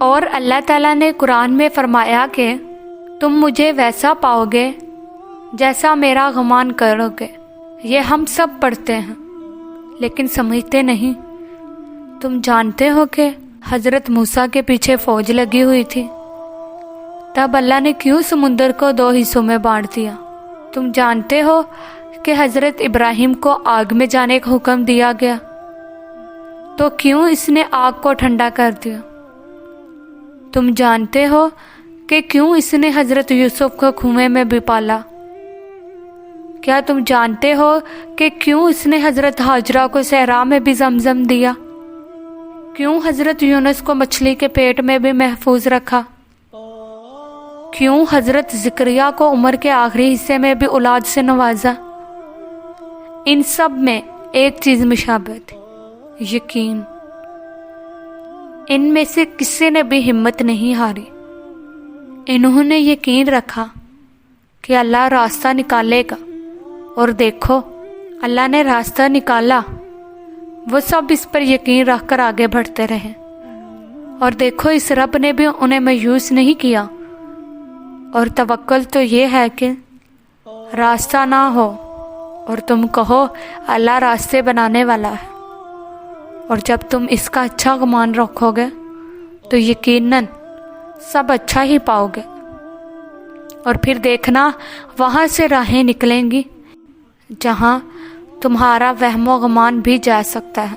اور اللہ تعالیٰ نے قرآن میں فرمایا کہ تم مجھے ویسا پاؤ گے جیسا میرا گمان کرو گے۔ یہ ہم سب پڑھتے ہیں لیکن سمجھتے نہیں۔ تم جانتے ہو کہ حضرت موسیٰ کے پیچھے فوج لگی ہوئی تھی، تب اللہ نے کیوں سمندر کو 2 حصوں میں بانٹ دیا؟ تم جانتے ہو کہ حضرت ابراہیم کو آگ میں جانے کا حکم دیا گیا، تو کیوں اس نے آگ کو ٹھنڈا کر دیا؟ تم جانتے ہو کہ کیوں اس نے حضرت یوسف کو کنویں میں بھی پالا؟ کیا تم جانتے ہو کہ کیوں اس نے حضرت ہاجرہ کو صحرا میں بھی زمزم دیا؟ کیوں حضرت یونس کو مچھلی کے پیٹ میں بھی محفوظ رکھا؟ کیوں حضرت زکریا کو عمر کے آخری حصے میں بھی اولاد سے نوازا؟ ان سب میں ایک چیز مشابہ تھی، یقین۔ ان میں سے کسی نے بھی ہمت نہیں ہاری۔ انہوں نے یقین رکھا کہ اللہ راستہ نکالے گا، اور دیکھو اللہ نے راستہ نکالا۔ وہ سب اس پر یقین رکھ کر آگے بڑھتے رہے، اور دیکھو اس رب نے بھی انہیں مایوس نہیں کیا۔ اور توکل تو یہ ہے کہ راستہ نہ ہو اور تم کہو اللہ راستے بنانے والا ہے، اور جب تم اس کا اچھا گمان رکھو گے تو یقیناً سب اچھا ہی پاؤ گے۔ اور پھر دیکھنا وہاں سے راہیں نکلیں گی جہاں تمہارا وہم و گمان بھی جا سکتا ہے۔